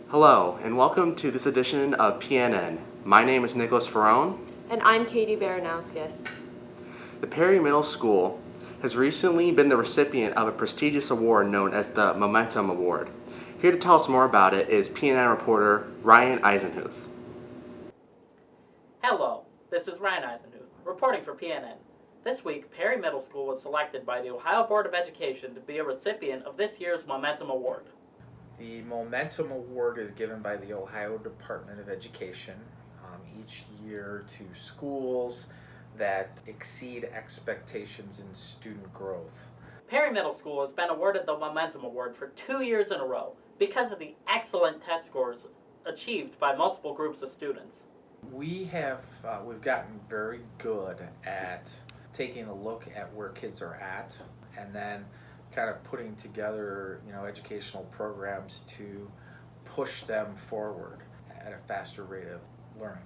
Hello, and welcome to this edition of PNN. My name is Nicholas Ferrone. And I'm Katie Baranowskis. The Perry Middle School has recently been the recipient of a prestigious award known as the Momentum Award. Here to tell us more about it is PNN reporter Ryan Eisenhuth. Hello, this is Ryan Eisenhuth, reporting for PNN. This week, Perry Middle School was selected by the Ohio Board of Education to be a recipient of this year's Momentum Award. The Momentum Award is given by the Ohio Department of Education each year to schools that exceed expectations in student growth. Perry Middle School has been awarded the Momentum Award for 2 years in a row because of the excellent test scores achieved by multiple groups of students. We've gotten very good at taking a look at where kids are at and then kind of putting together, educational programs to push them forward at a faster rate of learning.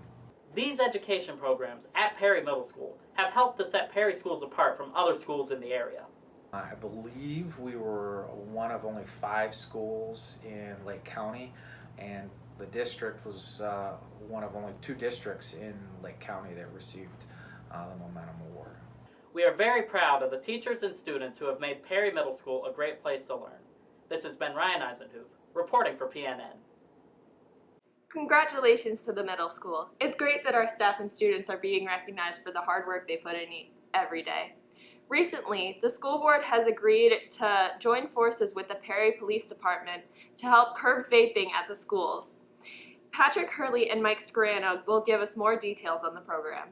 These education programs at Perry Middle School have helped to set Perry schools apart from other schools in the area. I believe we were one of only 5 schools in Lake County, and the district was one of only 2 districts in Lake County that received the Momentum Award. We are very proud of the teachers and students who have made Perry Middle School a great place to learn. This has been Ryan Eisenhuth, reporting for PNN. Congratulations to the middle school. It's great that our staff and students are being recognized for the hard work they put in every day. Recently, the school board has agreed to join forces with the Perry Police Department to help curb vaping at the schools. Patrick Hurley and Mike Scarano will give us more details on the program.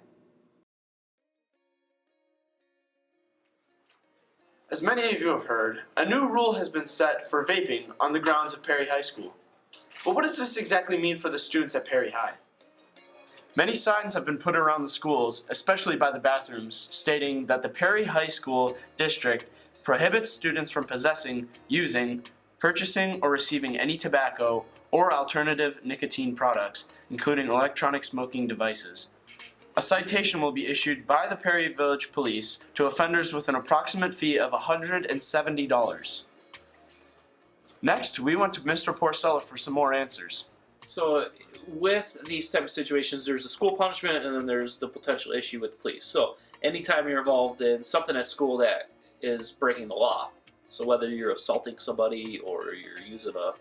As many of you have heard, a new rule has been set for vaping on the grounds of Perry High School. But what does this exactly mean for the students at Perry High? Many signs have been put around the schools, especially by the bathrooms, stating that the Perry High School district prohibits students from possessing, using, purchasing, or receiving any tobacco or alternative nicotine products, including electronic smoking devices. A citation will be issued by the Perry Village Police to offenders with an approximate fee of $170. Next, we went to Mr. Porcella for some more answers. So with these type of situations, there's a school punishment and then there's the potential issue with the police. So anytime you're involved in something at school that is breaking the law, so whether you're assaulting somebody or you're using a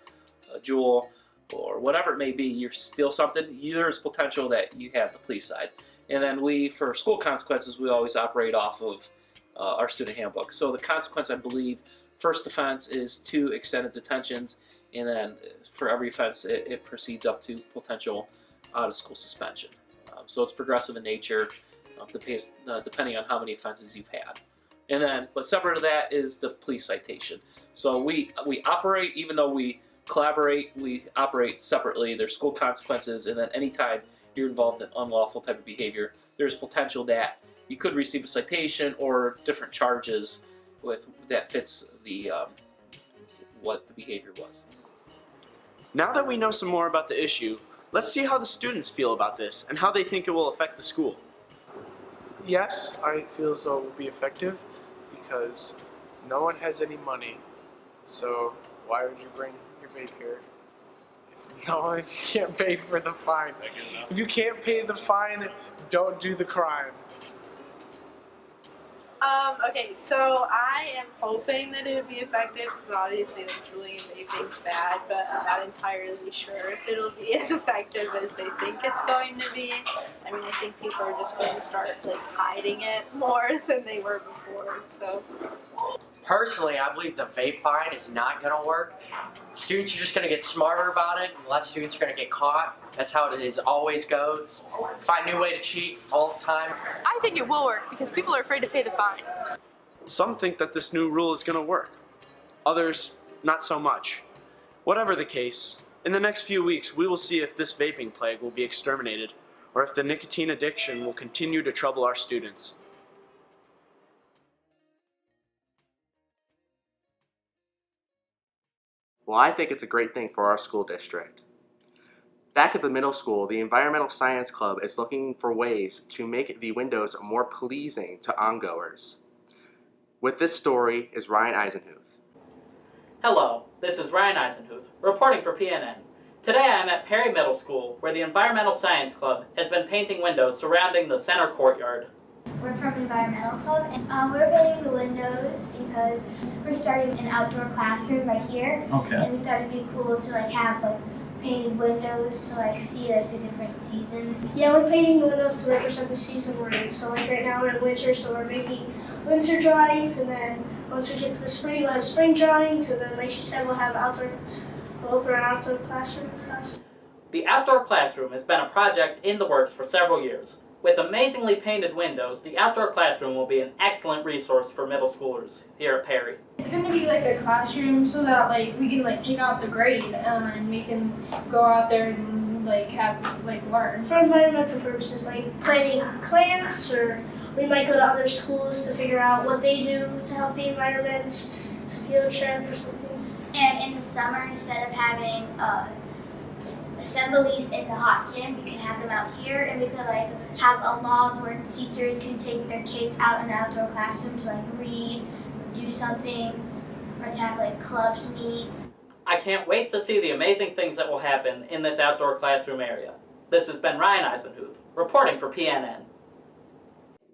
jewel or whatever it may be, you steal something, there's potential that you have the police side. And then for school consequences, we always operate off of our student handbook. So the consequence, I believe, first offense is 2 extended detentions, and then for every offense, it proceeds up to potential out-of-school suspension. So it's progressive in nature, depending on how many offenses you've had. And then, but separate to that is the police citation. So we operate, even though we collaborate, we operate separately. There's school consequences, and then anytime you're involved in unlawful type of behavior, there's potential that you could receive a citation or different charges that fits the what the behavior was. Now that we know some more about the issue, let's see how the students feel about this and how they think it will affect the school. Yes, I feel as though it will be effective because no one has any money. So why would you bring your vape here? If you can't pay for the fine. If you can't pay the fine, don't do the crime. Okay, so I am hoping that it would be effective because obviously juuling and vaping's bad, but I'm not entirely sure if it'll be as effective as they think it's going to be. I mean, I think people are just going to start hiding it more than they were before, so. Personally, I believe the vape fine is not going to work. Students are just going to get smarter about it. Less students are going to get caught. That's how it is, always goes. Find a new way to cheat all the time. I think it will work because people are afraid to pay the fine. Some think that this new rule is going to work. Others, not so much. Whatever the case, in the next few weeks we will see if this vaping plague will be exterminated or if the nicotine addiction will continue to trouble our students. Well, I think it's a great thing for our school district. Back at the middle school, the Environmental Science Club is looking for ways to make the windows more pleasing to ongoers. With this story is Ryan Eisenhuth. Hello, this is Ryan Eisenhuth, reporting for PNN. Today I am at Perry Middle School, where the Environmental Science Club has been painting windows surrounding the center courtyard. We're from Environmental Club, and we're painting the windows because we're starting an outdoor classroom right here. Okay. And we thought it'd be cool to have painted windows to see the different seasons. Yeah, we're painting the windows to represent the season we're in. So right now we're in winter, so we're making winter drawings, and then once we get to the spring, we'll have spring drawings, and then like she said, we'll open our outdoor classroom and stuff. The outdoor classroom has been a project in the works for several years. With amazingly painted windows, the outdoor classroom will be an excellent resource for middle schoolers here at Perry. It's going to be like a classroom so that we can take out the grade and we can go out there and learn. For environmental purposes, like planting plants, or we might go to other schools to figure out what they do to help the environment. It's a field trip or something. And in the summer, instead of having assemblies in the hot gym, we can have them out here, and we could have a log where teachers can take their kids out in the outdoor classroom to read, do something, or to have clubs meet. I can't wait to see the amazing things that will happen in this outdoor classroom area. This has been Ryan Eisenhuth, reporting for PNN.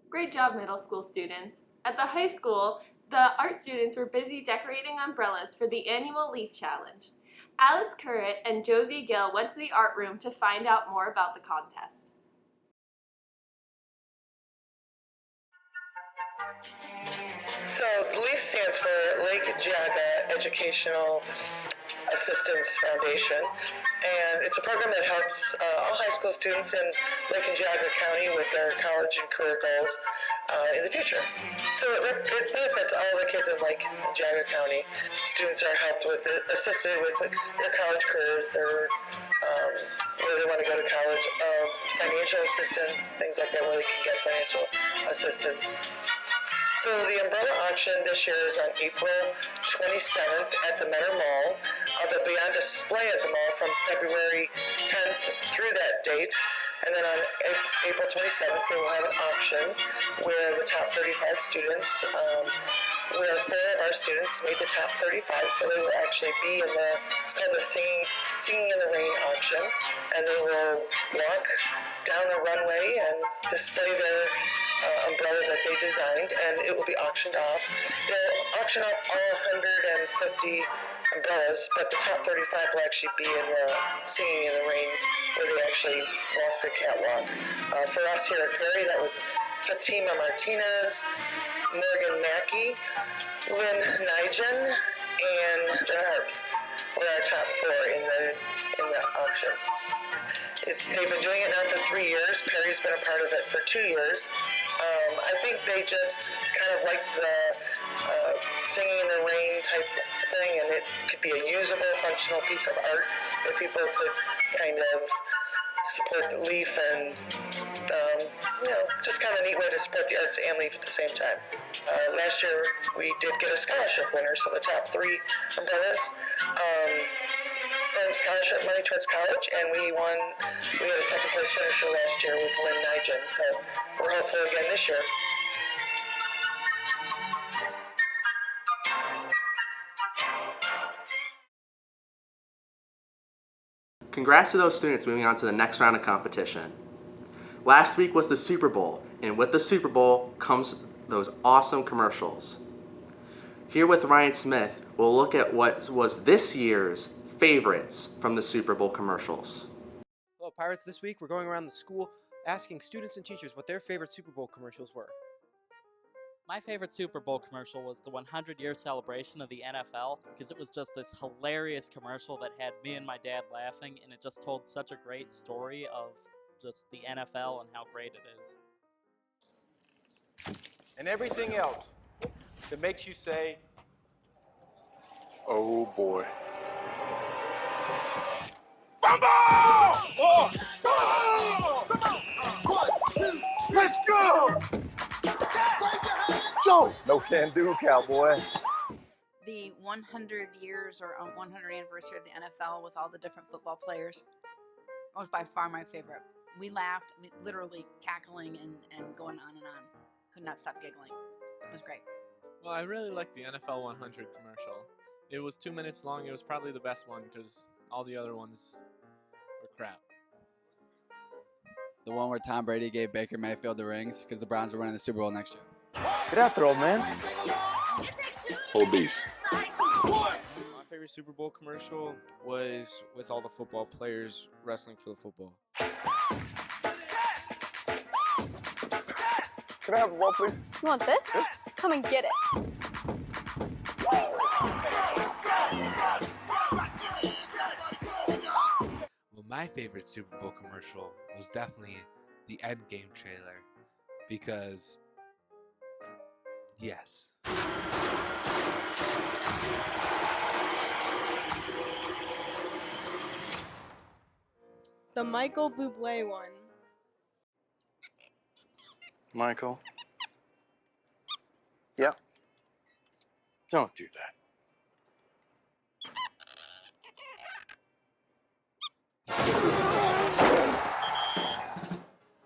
Great job, middle school students. At the high school, the art students were busy decorating umbrellas for the annual Leaf Challenge. Alice Currit and Josie Gill went to the art room to find out more about the contest. So LEAF stands for Lake Geauga Educational Assistance Foundation, and it's a program that helps all high school students in Lake and Geauga County with their college and career goals in the future. So it benefits all the kids in Lake and Geauga County. Students are assisted with their college careers, their where they want to go to college, financial assistance, things like that, where they can get financial assistance. So the umbrella auction this year is on April 27th at the Menor Mall. They'll be on display at the mall from February 10th through that date. And then on April 27th, they will have an auction where the top 35 students, where 4 of our students made the top 35, so they will actually be in it's called the Singing in the Rain auction. And they will walk down the runway and display their umbrella that they designed, and it will be auctioned off. They'll auction off all 150 umbrellas, but the top 35 will actually be in the Singing in the Rain, where they actually walk the catwalk. For us here at Perry, that was Fatima Martinez, Morgan Mackey, Lynn Nigel, and Jenna Harps were our top 4 in the auction. They've been doing it now for 3 years. Perry's been a part of it for 2 years. I think they just kind of like the Singing in the Rain type thing, and it could be a usable, functional piece of art that people could kind of support the LEAF, and it's just kind of a neat way to support the arts and LEAF at the same time. Last year we did get a scholarship winner, so the top 3 umbrellas earned scholarship money towards college, and we had a second place finisher last year with Lynn Nigel, so we're hopeful again this year. Congrats to those students moving on to the next round of competition. Last week was the Super Bowl, and with the Super Bowl comes those awesome commercials. Here with Ryan Smith, we'll look at what was this year's favorites from the Super Bowl commercials. Hello Pirates, this week we're going around the school asking students and teachers what their favorite Super Bowl commercials were. My favorite Super Bowl commercial was the 100-year celebration of the NFL, because it was just this hilarious commercial that had me and my dad laughing, and it just told such a great story of just the NFL and how great it is. And everything else that makes you say, oh boy. Fumble! Oh! Oh! Come on! 1, 2, let's go! Joe! No can do, cowboy. The 100 years or 100 anniversary of the NFL with all the different football players was by far my favorite. We laughed, literally cackling and going on and on. Could not stop giggling. It was great. Well, I really liked the NFL 100 commercial. It was 2 minutes long. It was probably the best one because all the other ones crap. The one where Tom Brady gave Baker Mayfield the rings because the Browns are winning the Super Bowl next year. Get out there, old man. Whole beast. My favorite Super Bowl commercial was with all the football players wrestling for the football. Can I have a ball, please? You want this? Come and get it. Well, my favorite Super Bowl commercial was definitely the Endgame trailer because, yes. The Michael Bublé one. Michael? Yeah? Don't do that.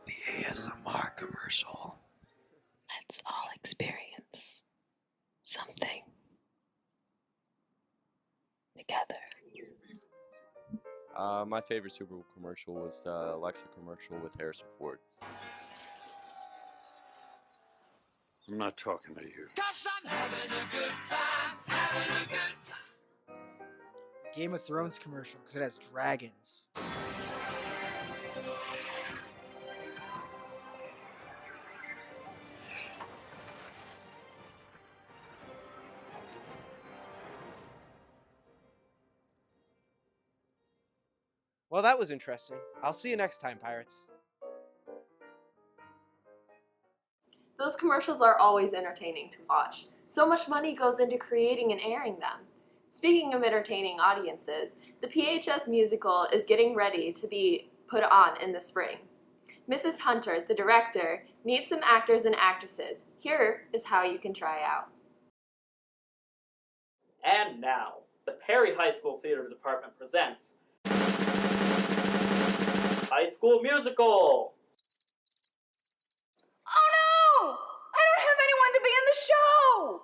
The ASMR commercial. Let's all experience something together. My favorite Super Bowl commercial was the Alexa commercial with Harrison Ford. I'm not talking to you. The Game of Thrones commercial because it has dragons. Well, that was interesting. I'll see you next time, Pirates. Those commercials are always entertaining to watch. So much money goes into creating and airing them. Speaking of entertaining audiences, the PHS musical is getting ready to be put on in the spring. Mrs. Hunter, the director, needs some actors and actresses. Here is how you can try out. And now, the Perry High School Theater Department presents High School Musical! Oh no! I don't have anyone to be in the show!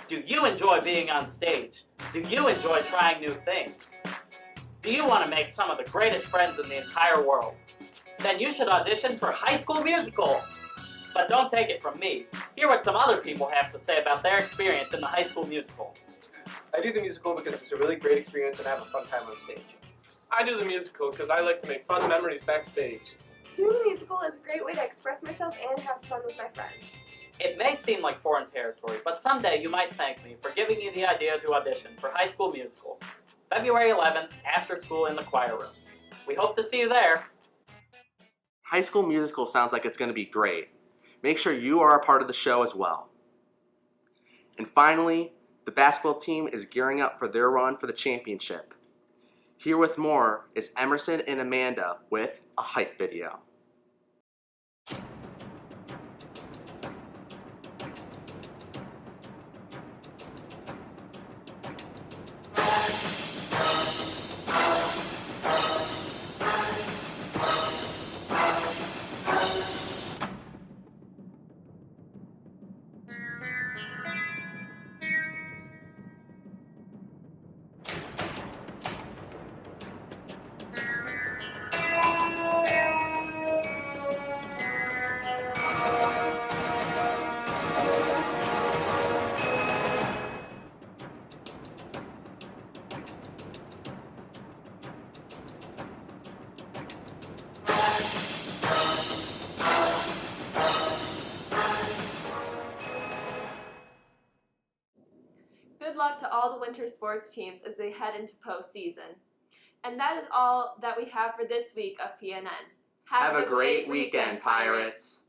Do you enjoy being on stage? Do you enjoy trying new things? Do you want to make some of the greatest friends in the entire world? Then you should audition for High School Musical! But don't take it from me. Hear what some other people have to say about their experience in the High School Musical. I do the musical because it's a really great experience and I have a fun time on stage. I do the musical because I like to make fun memories backstage. Doing the musical is a great way to express myself and have fun with my friends. It may seem like foreign territory, but someday you might thank me for giving you the idea to audition for High School Musical. February 11th, after school in the choir room. We hope to see you there. High School Musical sounds like it's going to be great. Make sure you are a part of the show as well. And finally, the basketball team is gearing up for their run for the championship. Here with more is Emerson and Amanda with a hype video. Good luck to all the winter sports teams as they head into postseason. And that is all that we have for this week of PNN. Have a great weekend, Pirates!